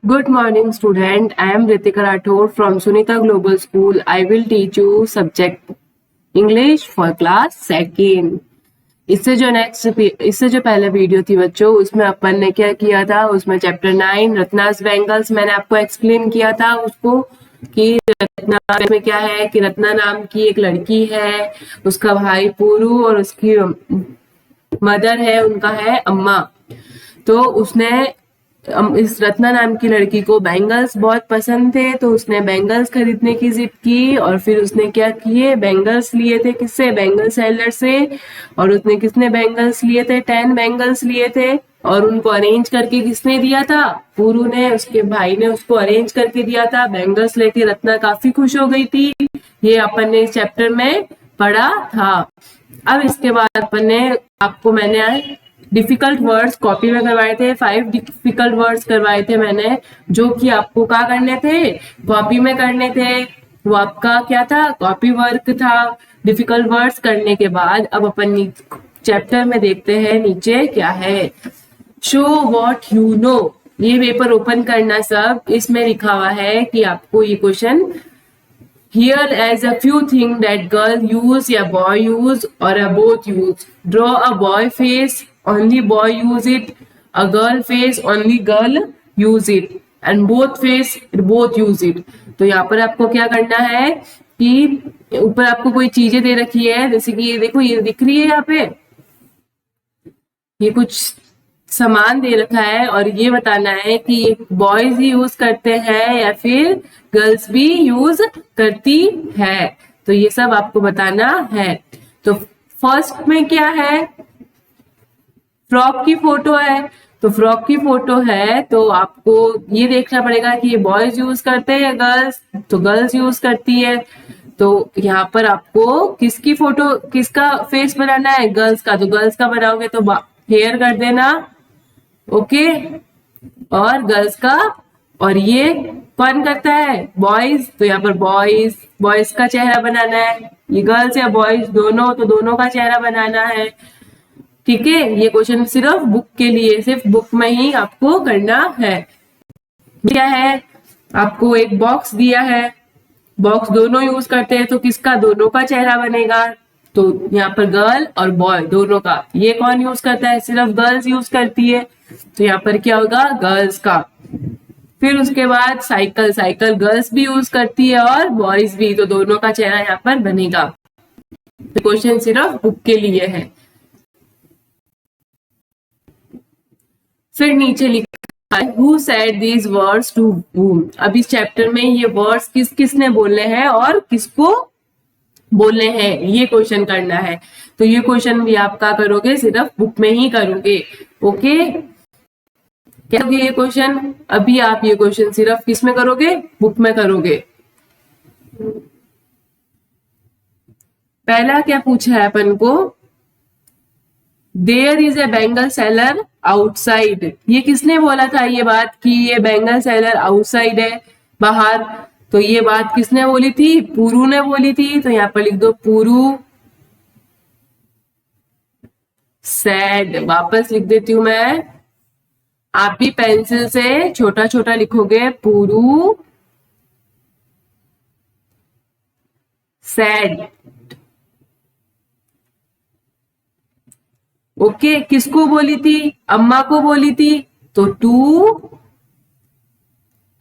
Good morning, student. I am Ritika Rathore from Sunita Global School. I will teach you subject English for class second. इससे जो पहले video थी बच्चों, उसमें अपन ने क्या किया था, उसमें चैप्टर 9 रत्नास बैंगल्स मैंने आपको एक्सप्लेन किया था उसको कि रत्ना में क्या है कि रत्ना नाम की एक लड़की है, उसका भाई पूरू और उसकी मदर है, उनका है अम्मा। तो उसने इस रत्ना नाम की लड़की को बैंगल्स बहुत पसंद थे, तो उसने बैंगल्स खरीदने की जिद की और फिर उसने क्या किए, बैंगल्स लिए थे किससे, बैंगल सेलर से। और उसने किसने बैंगल्स लिए थे, 10 बैंगल्स लिए थे और उनको अरेंज करके किसने दिया था, पूरू ने, उसके भाई ने उसको अरेंज करके दिया था। बैंगल्स लेके रत्ना काफी खुश हो गई थी, ये अपन ने इस चैप्टर में पढ़ा था। अब इसके बाद अपन ने आपको मैंने डिफिकल्ट वर्ड्स कॉपी में करवाए थे, 5 डिफिकल्ट वर्ड्स करवाए थे मैंने, जो कि आपको क्या करने थे, कॉपी में करने थे। वो आपका क्या था, कॉपी वर्क था। डिफिकल्ट वर्ड्स करने के बाद अब अपन चैप्टर में देखते हैं नीचे क्या है। शो वॉट यू नो, ये पेपर ओपन करना, सब इसमें लिखा हुआ है कि आपको ये question here as a few things that girl use या boy use or a both use. Draw a boy face, only boy use it. A girl face, only girl use it. And both face, both use it. तो यहाँ पर आपको क्या करना है कि ऊपर आपको कोई चीजें दे रखी है, जैसे कि ये देखो, ये दिख रही है यहाँ पे, ये कुछ सामान दे रखा है और ये बताना है कि बॉयज ही यूज करते हैं या फिर गर्ल्स भी यूज करती है। तो ये सब आपको बताना है। तो फर्स्ट में क्या है, फ्रॉक की फोटो है। तो फ्रॉक की फोटो है तो आपको ये देखना पड़ेगा कि ये बॉयज यूज करते हैं गर्ल्स, तो गर्ल्स यूज करती है। तो यहाँ पर आपको किसकी फोटो, किसका फेस बनाना है, गर्ल्स का। तो गर्ल्स का बनाओगे तो हेयर कर देना, ओके, और गर्ल्स का। और ये कौन करता है, बॉयज, तो यहाँ पर बॉयज, बॉयज का चेहरा बनाना है। ये गर्ल्स या बॉयज दोनों, तो दोनों का चेहरा बनाना है। ठीक है, ये क्वेश्चन सिर्फ बुक के लिए, सिर्फ बुक में ही आपको करना है। क्या है, आपको एक बॉक्स दिया है, बॉक्स दोनों यूज करते हैं तो किसका, दोनों का चेहरा बनेगा। तो यहाँ पर गर्ल और बॉय दोनों का। ये कौन यूज करता है, सिर्फ गर्ल्स यूज करती है, तो यहाँ पर क्या होगा, गर्ल्स का। फिर उसके बाद साइकिल, साइकिल गर्ल्स भी यूज करती है और बॉयज भी, तो दोनों का चेहरा यहाँ पर बनेगा। तो क्वेश्चन सिर्फ बुक के लिए है। फिर नीचे लिखा है who said these words to whom। अब इस चैप्टर में ये वर्ड्स किस किसने बोले हैं और किसको बोलने हैं, ये क्वेश्चन करना है। तो ये क्वेश्चन भी आप क्या करोगे, सिर्फ बुक में ही करोगे। ओके, क्या होगा ये क्वेश्चन, अभी आप ये क्वेश्चन सिर्फ किस में करोगे, बुक में करोगे। पहला क्या पूछा है अपन को, there is a bangle seller outside. ये किसने बोला था ये बात कि ये बैंगल सेलर आउटसाइड है, बाहर। तो ये बात किसने बोली थी, पूरू ने बोली थी। तो यहाँ पर लिख दो पूरू सैड। वापस लिख देती हूं मैं, आप भी पेंसिल से छोटा छोटा लिखोगे, पूरू सैड। ओके, किसको बोली थी, अम्मा को बोली थी, तो टू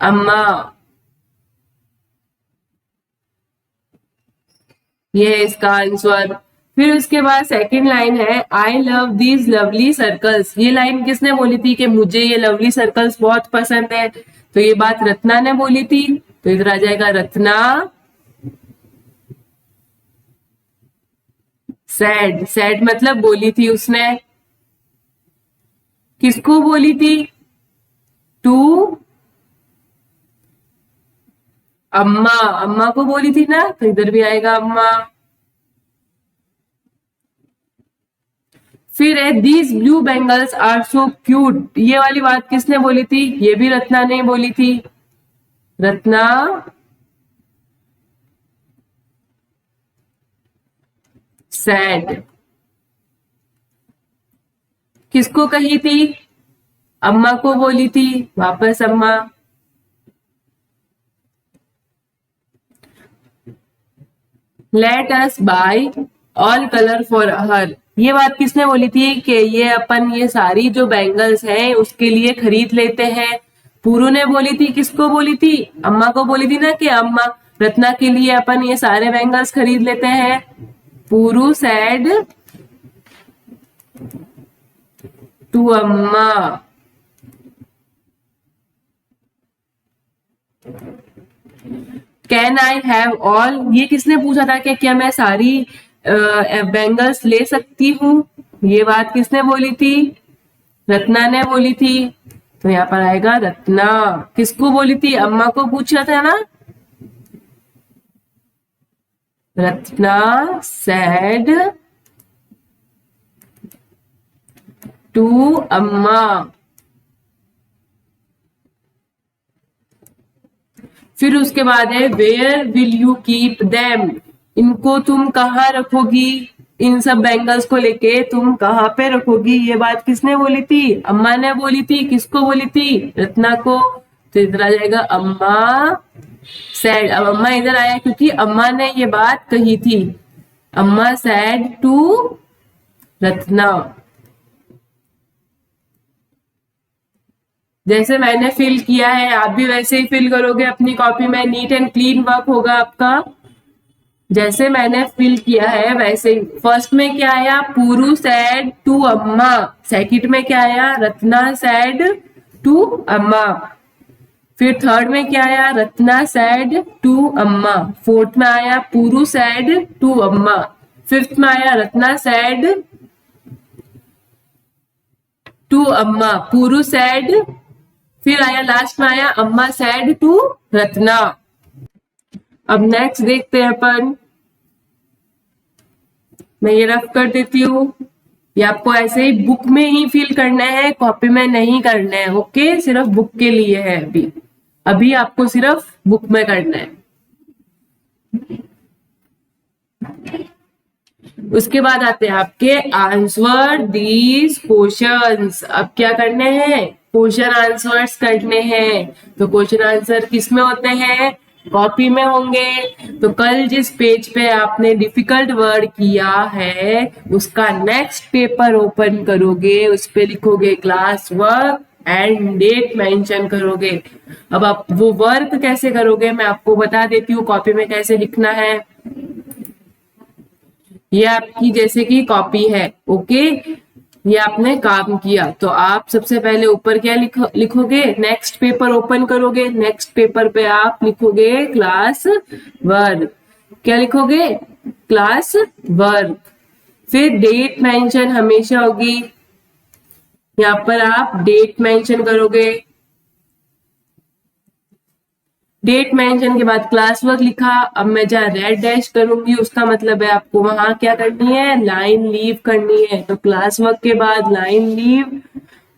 अम्मा। ये है इसका आंसर। फिर उसके बाद सेकंड लाइन है I love these lovely circles. ये लाइन किसने बोली थी कि मुझे ये लवली सर्कल्स बहुत पसंद है। तो ये बात रत्ना ने बोली थी, तो इधर आ जाएगा रत्ना सैड। सैड मतलब बोली थी उसने, किसको बोली थी, टू अम्मा। अम्मा को बोली थी ना, तो इधर भी आएगा अम्मा। फिर है these blue bangles are so cute. ये वाली बात किसने बोली थी, ये भी रत्ना ने बोली थी, रत्ना सैड। किसको कही थी, अम्मा को बोली थी, वापस Amma. Let us buy all colour for her. ये बात किसने बोली थी कि ये अपन ये सारी जो बैंगल्स हैं उसके लिए खरीद लेते हैं। पूरू ने बोली थी, किसको बोली थी? अम्मा को बोली थी ना कि अम्मा रत्ना के लिए अपन ये सारे बैंगल्स खरीद लेते हैं। पूरू सेड टू अम्मा। कैन आई हैव ऑल, ये किसने पूछा था कि क्या मैं सारी बैंगल्स ले सकती हूँ? ये बात किसने बोली थी? रत्ना ने बोली थी। तो यहाँ पर आएगा रत्ना। किसको बोली थी? अम्मा को पूछा था ना। रत्ना सेड टू अम्मा। फिर उसके बाद है where will you keep them, इनको तुम कहाँ रखोगी? इन सब बैंगल्स को लेके तुम कहाँ पे रखोगी? ये बात किसने बोली थी? अम्मा ने बोली थी। किसको बोली थी? रत्ना को। तो इधर आ जाएगा अम्मा सैड। अब अम्मा इधर आया क्योंकि अम्मा ने ये बात कही थी। अम्मा सैड टू रत्ना। जैसे मैंने फिल किया है आप भी वैसे ही फिल करोगे अपनी कॉपी में। नीट एंड क्लीन वर्क होगा आपका। जैसे मैंने फिल किया है वैसे ही। फर्स्ट में क्या आया? पूरू सैड टू अम्मा। सेकंड में क्या आया? रत्ना सैड टू अम्मा। फिर थर्ड में क्या आया? रत्ना सैड टू अम्मा। फोर्थ में आया पूरू सैड टू अम्मा। फिफ्थ में आया रत्ना सैड टू अम्मा। पूरू सैड। फिर आया लास्ट में आया अम्मा सैड टू रत्ना। अब नेक्स्ट देखते हैं अपन। मैं ये रफ कर देती हूँ। ये आपको ऐसे ही बुक में ही फिल करना है, कॉपी में नहीं करना है। ओके, सिर्फ बुक के लिए है। अभी आपको सिर्फ बुक में करना है। उसके बाद आते हैं आपके आंसर दीज क्वेश्चंस। अब क्या करने हैं? क्वेश्चन आंसर्स करने हैं। तो क्वेश्चन आंसर किस में होते हैं? कॉपी में होंगे। तो कल जिस पेज पे आपने डिफिकल्ट वर्ड किया है उसका नेक्स्ट पेपर ओपन करोगे, उस पे लिखोगे class work and date mention करोगे। अब आप वो वर्क कैसे करोगे मैं आपको बता देती हूँ कॉपी में कैसे लिखना है। ये आपकी जैसे कि कॉपी है। ओके, ये आपने काम किया तो आप सबसे पहले ऊपर क्या लिखोगे? नेक्स्ट पेपर ओपन करोगे। नेक्स्ट पेपर पे आप लिखोगे क्लास वर्क। क्या लिखोगे? Class work. फिर डेट मेंशन हमेशा होगी। यहाँ पर आप डेट मेंशन करोगे। डेट मेंशन के बाद क्लास वर्क लिखा। अब मैं जहाँ रेड डैश करूंगी उसका मतलब है आपको वहां क्या करनी है? लाइन लीव करनी है। तो क्लास वर्क के बाद लाइन लीव।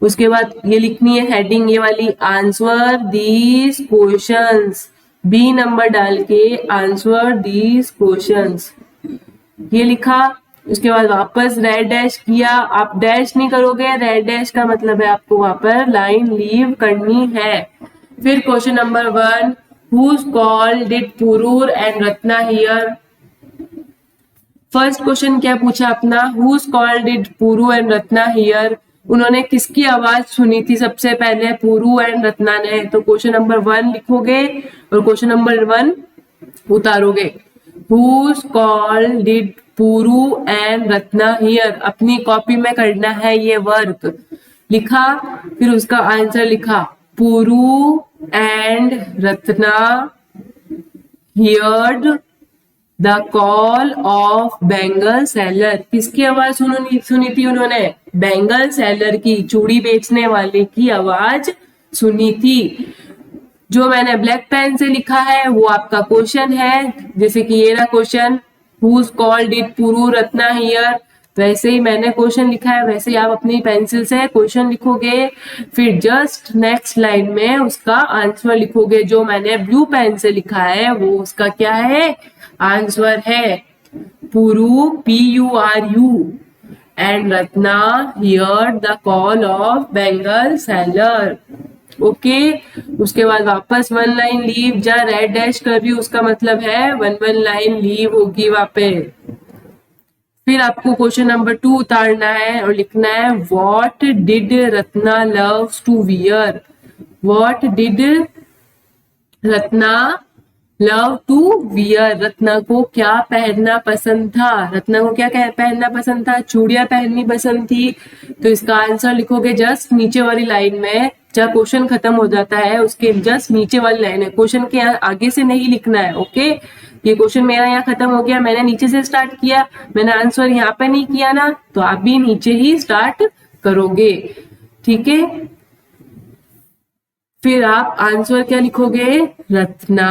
उसके बाद ये लिखनी है हेडिंग ये वाली, answer these questions. B number डाल के आंसर दीज क्वेश्चंस ये लिखा। उसके बाद वापस रेड डैश किया। आप डैश नहीं करोगे, रेड डैश का मतलब है आपको वहां पर लाइन लीव करनी है। फिर question number 1, whose call did Purur and Ratna hear? First question क्या पूछा अपना? whose call did Puru and Ratna hear? उन्होंने किसकी आवाज सुनी थी सबसे पहले? पुरू एंड रत्ना ने। तो क्वेश्चन नंबर 1 लिखोगे और question number 1 उतारोगे। whose call did Puru and Ratna hear? अपनी कॉपी में करना है ये वर्क। लिखा, फिर उसका आंसर लिखा। पुरू and Ratna heard the call of bangle seller. किसकी आवाज सुनी थी उन्होंने? बैंगल सेलर की, चूड़ी बेचने वाले की आवाज सुनी थी। जो मैंने ब्लैक पेन से लिखा है वो आपका क्वेश्चन है। जैसे कि ये रहा क्वेश्चन, हुज कॉल डिड पुरू रत्ना हियर। वैसे ही मैंने क्वेश्चन लिखा है वैसे ही आप अपनी पेंसिल से क्वेश्चन लिखोगे। फिर जस्ट नेक्स्ट लाइन में उसका आंसर लिखोगे। जो मैंने ब्लू पेन से लिखा है वो उसका क्या है? आंसर है। पुरू PURU and Ratna heard the call of bangle seller. Okay. उसके बाद वापस वन लाइन लीव, जहाँ रेड डैश कर रही हूँ उसका मतलब है वन वन लाइन लीव होगी वहां पे। फिर आपको क्वेश्चन नंबर 2 उतारना है और लिखना है what did Ratna loves to wear. What did Ratna love to wear, Ratna को क्या पहनना पसंद था। रत्ना को क्या पहनना पसंद था, चूड़ियां पहननी पसंद थी। तो इसका आंसर लिखोगे जस्ट नीचे वाली लाइन में, जब क्वेश्चन खत्म हो जाता है उसके जस्ट नीचे वाली लाइन है, क्वेश्चन के आगे से नहीं लिखना है। ओके, ये क्वेश्चन मेरा यहाँ खत्म हो गया, मैंने नीचे से स्टार्ट किया, मैंने आंसर यहाँ पे नहीं किया ना, तो आप भी नीचे ही स्टार्ट करोगे। ठीक है, फिर आप आंसर क्या लिखोगे, Ratna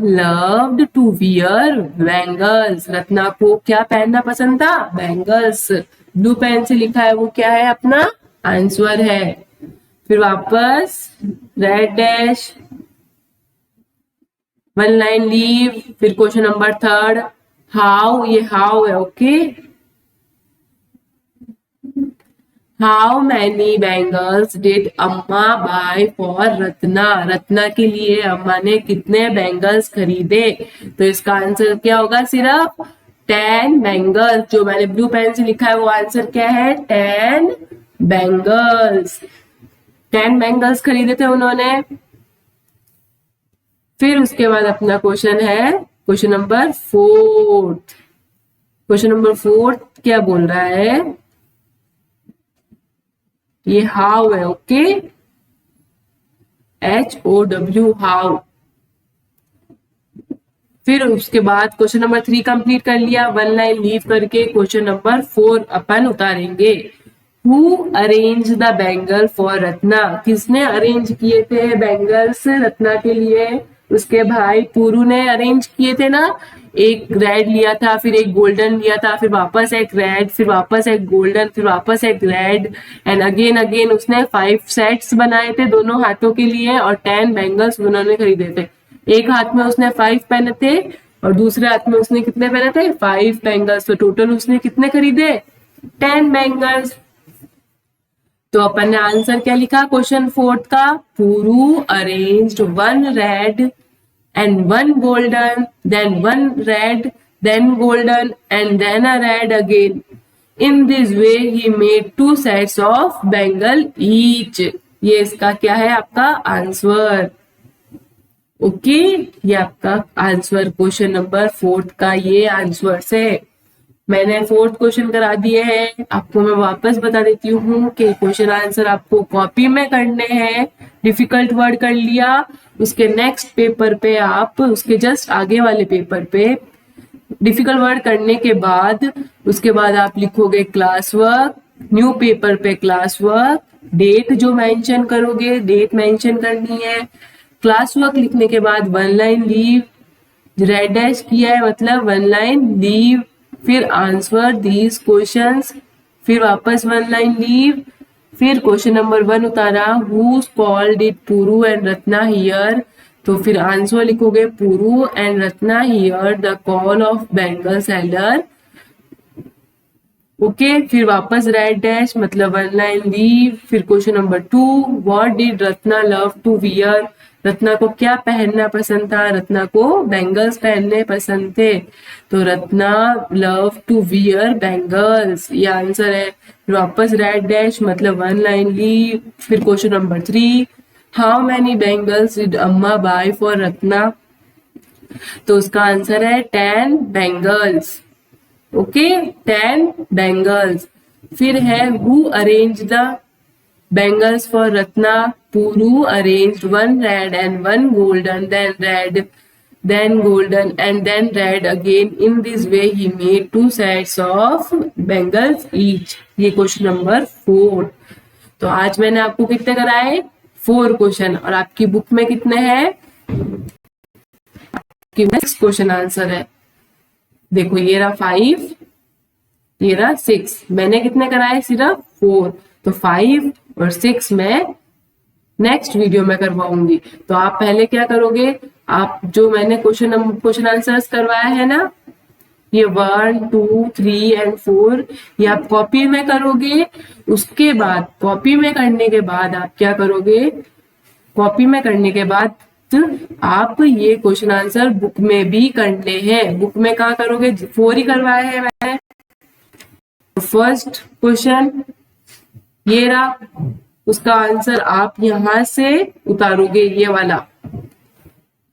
loved to wear bangles. Ratna को क्या पहनना पसंद था, बैंगल्स। ब्लू पेन से लिखा है वो क्या है, अपना आंसर है। फिर वापस red dash, one line leave, फिर क्वेश्चन नंबर 3 हाउ, ये हाउ है। Okay, how many bangles did Amma buy for Ratna. Ratna के लिए अम्मा ने कितने बैंगल्स खरीदे। तो इसका आंसर क्या होगा, सिर्फ 10 बैंगल्स। जो मैंने ब्लू पेन से लिखा है वो आंसर क्या है, 10 बैंगल्स। 10 बैंगल्स खरीदे थे उन्होंने। फिर उसके बाद अपना क्वेश्चन है क्वेश्चन नंबर 4। क्वेश्चन नंबर 4 क्या बोल रहा है, ये हाउ है। Okay, HOW, how. फिर उसके बाद क्वेश्चन नंबर 3 कंप्लीट कर लिया, वन लाइन लीव करके क्वेश्चन नंबर 4 अपन उतारेंगे। Who arrange the bangle for Ratna. किसने अरेंज किए थे बैंगल्स रत्ना के लिए, उसके भाई पुरु ने अरेंज किए थे ना। एक रेड लिया था, फिर एक गोल्डन लिया था, फिर वापस एक रेड, फिर वापस एक गोल्डन, फिर वापस एक रेड, एंड अगेन अगेन उसने 5 सेट्स बनाए थे दोनों हाथों के लिए, और 10 बैंगल्स उन्होंने खरीदे थे। एक हाथ में उसने 5 पहने थे और दूसरे हाथ में उसने कितने पहने थे, 5 बैंगल्स। तो टोटल उसने कितने खरीदे, 10 बैंगल्स। तो अपन ने आंसर क्या लिखा क्वेश्चन 4 का, पुरु arranged 1 red and 1 golden, then 1 red, then golden, and then a red again. In this way he made 2 sets of bangle each. ये इसका क्या है, आपका आंसर। ओके, ये आपका आंसर क्वेश्चन नंबर 4 का ये आंसर है। मैंने 4th क्वेश्चन करा दिए हैं, आपको मैं वापस बता देती हूँ कि क्वेश्चन आंसर आपको कॉपी में करने हैं। डिफिकल्ट वर्ड कर लिया, उसके नेक्स्ट पेपर पे आप, उसके जस्ट आगे वाले पेपर पे डिफिकल्ट वर्ड करने के बाद उसके बाद आप लिखोगे क्लास वर्क, न्यू पेपर पे क्लास वर्क, डेट जो मेंशन करोगे डेट मेंशन करनी है। क्लास वर्क लिखने के बाद one line leave, red dash किया है मतलब वन लाइन लीव, फिर आंसर दीज क्वेश्चंस, फिर वापस वन लाइन लीव, फिर क्वेश्चन नंबर 1 उतारा, who called it Puru and Ratna here. तो फिर आंसर लिखोगे Puru and Ratna here the call of bangle seller. Okay, फिर वापस रेड डैश मतलब वन लाइन लीव, फिर question number 2, what did Ratna love to wear. Ratna को क्या पहनना पसंद था, रत्ना को बैंगल्स पहनने पसंद थे। तो Ratna love to wear bangles, ये आंसर है। फिर वापस रेड डैश मतलब वन लाइन लीव, फिर question number 3, how many bangles did Amma buy for Ratna. तो उसका आंसर है 10 बैंगल्स। Okay, 10 bangles. फिर है who arrange the bangles for Ratna, Puru arranged 1 red and 1 golden, then red, then golden, and then red again. In this way he made 2 sets of bangles each. ये question number 4। तो आज मैंने आपको कितने कराए, 4 question, और आपकी बुक में कितने हैं, आपकी नेक्स्ट क्वेश्चन आंसर है। देखो ये रहा 5, ये रहा 6, मैंने कितने कराए, सिर्फ 4। तो 5 और 6 में नेक्स्ट वीडियो में करवाऊंगी। तो आप पहले क्या करोगे, आप जो मैंने क्वेश्चन आंसर्स करवाया है ना, ये 1, 2, 3 एंड 4, ये आप कॉपी में करोगे। उसके बाद कॉपी में करने के बाद आप क्या करोगे, कॉपी में करने के बाद आप ये क्वेश्चन आंसर बुक में भी करने हैं। बुक में कहाँ करोगे, 4 ही करवाए हैं मैंने। फर्स्ट क्वेश्चन ये रहा, उसका आंसर आप यहां से उतारोगे, ये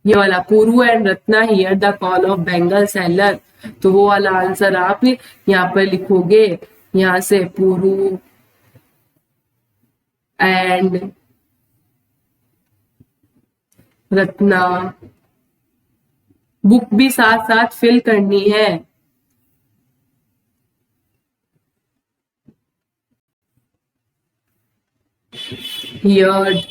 वाला Puru and Ratna here the call of bangle seller, तो वो वाला आंसर आप यहाँ पर लिखोगे। यहां से पुरु एंड रत्ना, बुक भी साथ साथ फिल करनी है। हियर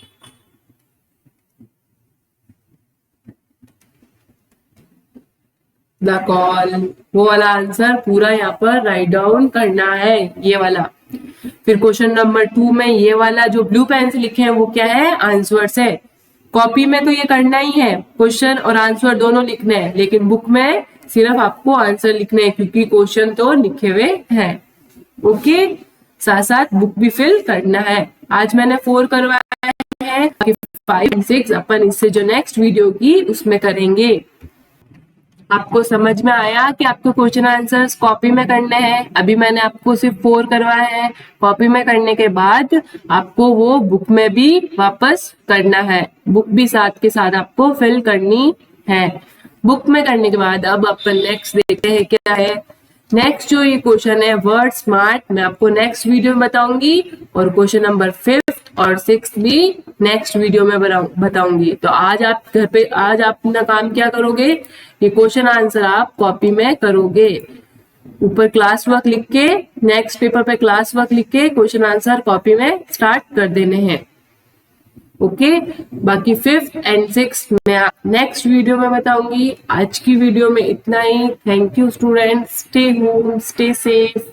द कॉल, वो वाला आंसर पूरा यहाँ पर राइट डाउन करना है, ये वाला। फिर क्वेश्चन नंबर 2 में ये वाला जो ब्लू पेन से लिखे हैं वो क्या है, आंसर्स है। कॉपी में तो ये करना ही है, क्वेश्चन और आंसर दोनों लिखने हैं, लेकिन बुक में सिर्फ आपको आंसर लिखने हैं क्योंकि क्वेश्चन तो लिखे हुए हैं। ओके, साथ साथ बुक भी फिल करना है। आज मैंने 4 करवाया है, 5 और 6 अपन इससे जो नेक्स्ट वीडियो की उसमें करेंगे। आपको समझ में आया कि आपको क्वेश्चन आंसर्स कॉपी में करने हैं। अभी मैंने आपको सिर्फ 4 करवाए हैं, कॉपी में करने के बाद आपको वो बुक में भी वापस करना है, बुक भी साथ के साथ आपको फिल करनी है। बुक में करने के बाद अब अपन नेक्स्ट देखते हैं क्या है। नेक्स्ट जो ये क्वेश्चन है वर्ड स्मार्ट, मैं आपको नेक्स्ट वीडियो में बताऊंगी, और क्वेश्चन नंबर 5 और 6 भी नेक्स्ट वीडियो में बताऊंगी। तो आज आप घर पे आज आप अपना काम क्या करोगे, ये क्वेश्चन आंसर आप कॉपी में करोगे। ऊपर क्लास वर्क लिख के, नेक्स्ट पेपर पे क्लास वर्क लिख के क्वेश्चन आंसर कॉपी में स्टार्ट कर देने हैं। ओके, बाकी 5th एंड 6th मैं नेक्स्ट वीडियो में बताऊंगी। आज की वीडियो में इतना ही। Thank you students, stay home, stay safe.